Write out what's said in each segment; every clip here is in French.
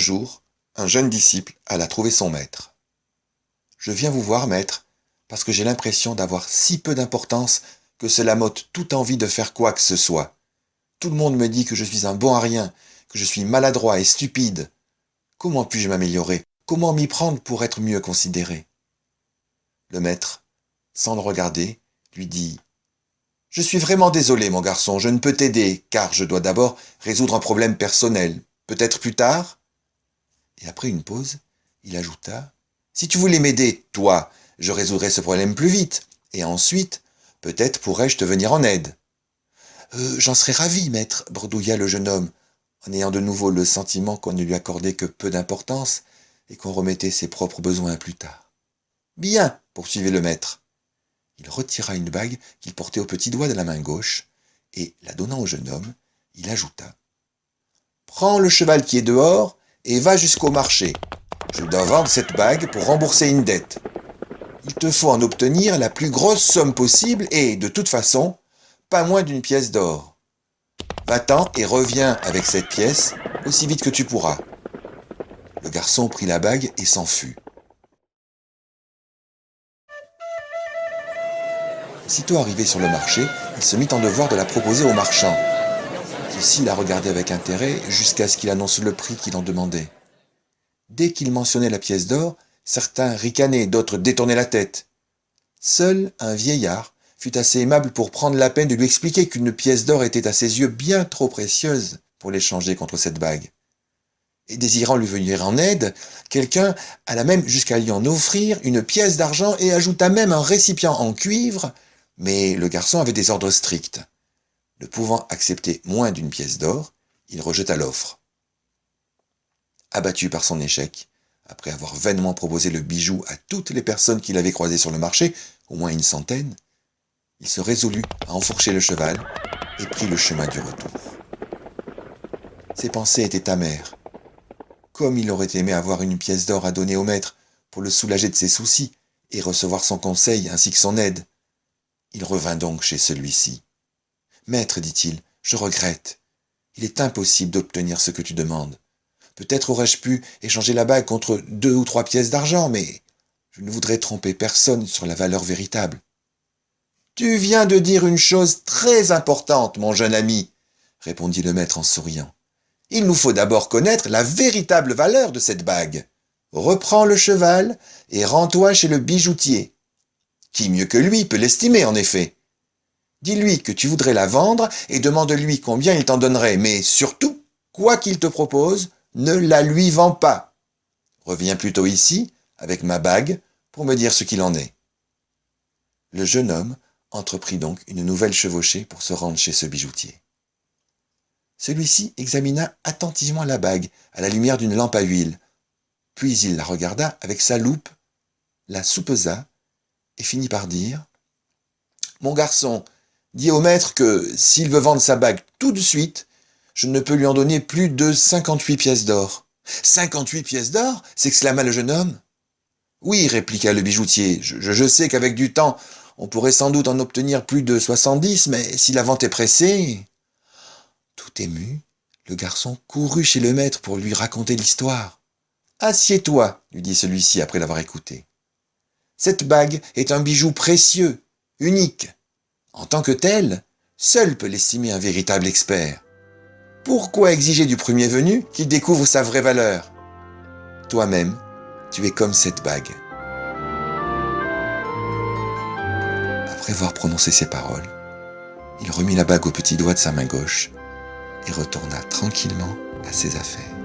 jour, un jeune disciple alla trouver son maître. « Je viens vous voir, maître, parce que j'ai l'impression d'avoir si peu d'importance que cela m'ôte toute envie de faire quoi que ce soit. Tout le monde me dit que je suis un bon à rien, que je suis maladroit et stupide. Comment puis-je m'améliorer? Comment m'y prendre pour être mieux considéré ?» Le maître, sans le regarder, lui dit « Je suis vraiment désolé, mon garçon, je ne peux t'aider, car je dois d'abord résoudre un problème personnel. Peut-être plus tard ?» Et après une pause, il ajouta « Si tu voulais m'aider, toi, je résoudrais ce problème plus vite, et ensuite, peut-être pourrais-je te venir en aide. » J'en serais ravi, maître, bredouilla le jeune homme, en ayant de nouveau le sentiment qu'on ne lui accordait que peu d'importance et qu'on remettait ses propres besoins plus tard. Bien, poursuivit le maître. Il retira une bague qu'il portait au petit doigt de la main gauche, et, la donnant au jeune homme, il ajouta « Prends le cheval qui est dehors et va jusqu'au marché. Je dois vendre cette bague pour rembourser une dette. Il te faut en obtenir la plus grosse somme possible et, de toute façon, pas moins d'une pièce d'or. Va-t'en et reviens avec cette pièce aussi vite que tu pourras. » Le garçon prit la bague et s'en fut. Sitôt arrivé sur le marché, il se mit en devoir de la proposer aux marchands. Ceux-ci la regardaient avec intérêt jusqu'à ce qu'il annonce le prix qu'il en demandait. Dès qu'il mentionnait la pièce d'or, certains ricanaient, d'autres détournaient la tête. Seul un vieillard fut assez aimable pour prendre la peine de lui expliquer qu'une pièce d'or était à ses yeux bien trop précieuse pour l'échanger contre cette bague. Et désirant lui venir en aide, quelqu'un alla même jusqu'à lui en offrir une pièce d'argent et ajouta même un récipient en cuivre, mais le garçon avait des ordres stricts. Ne pouvant accepter moins d'une pièce d'or, il rejeta l'offre. Abattu par son échec, après avoir vainement proposé le bijou à toutes les personnes qu'il avait croisées sur le marché, au moins une centaine, il se résolut à enfourcher le cheval et prit le chemin du retour. Ses pensées étaient amères. Comme il aurait aimé avoir une pièce d'or à donner au maître pour le soulager de ses soucis et recevoir son conseil ainsi que son aide. Il revint donc chez celui-ci. « Maître, dit-il, je regrette. Il est impossible d'obtenir ce que tu demandes. Peut-être aurais-je pu échanger la bague contre 2 ou 3 pièces d'argent, mais je ne voudrais tromper personne sur la valeur véritable. »« Tu viens de dire une chose très importante, mon jeune ami, » répondit le maître en souriant. « Il nous faut d'abord connaître la véritable valeur de cette bague. Reprends le cheval et rends-toi chez le bijoutier. Qui mieux que lui peut l'estimer, en effet? Dis-lui que tu voudrais la vendre et demande-lui combien il t'en donnerait, mais surtout, quoi qu'il te propose, ne la lui vends pas. Reviens plutôt ici, avec ma bague, pour me dire ce qu'il en est. » Le jeune homme entreprit donc une nouvelle chevauchée pour se rendre chez ce bijoutier. Celui-ci examina attentivement la bague à la lumière d'une lampe à huile, puis il la regarda avec sa loupe, la soupesa et finit par dire « Mon garçon, dis au maître que, s'il veut vendre sa bague tout de suite, je ne peux lui en donner plus de 58 pièces d'or. »« 58 pièces d'or » s'exclama le jeune homme. « Oui, répliqua le bijoutier, je sais qu'avec du temps, on pourrait sans doute en obtenir plus de 70, mais si la vente est pressée... » Tout ému, le garçon courut chez le maître pour lui raconter l'histoire. « Assieds-toi, lui dit celui-ci après l'avoir écouté. Cette bague est un bijou précieux, unique. En tant que tel, seul peut l'estimer un véritable expert. Pourquoi exiger du premier venu qu'il découvre sa vraie valeur? Toi-même, tu es comme cette bague. » Après avoir prononcé ces paroles, il remit la bague au petit doigt de sa main gauche et retourna tranquillement à ses affaires.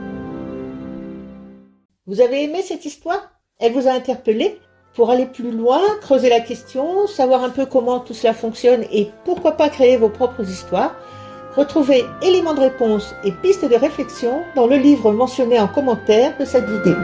Vous avez aimé cette histoire? Elle vous a interpellé? Pour aller plus loin, creuser la question, savoir un peu comment tout cela fonctionne et pourquoi pas créer vos propres histoires, retrouvez éléments de réponse et pistes de réflexion dans le livre mentionné en commentaire de cette vidéo.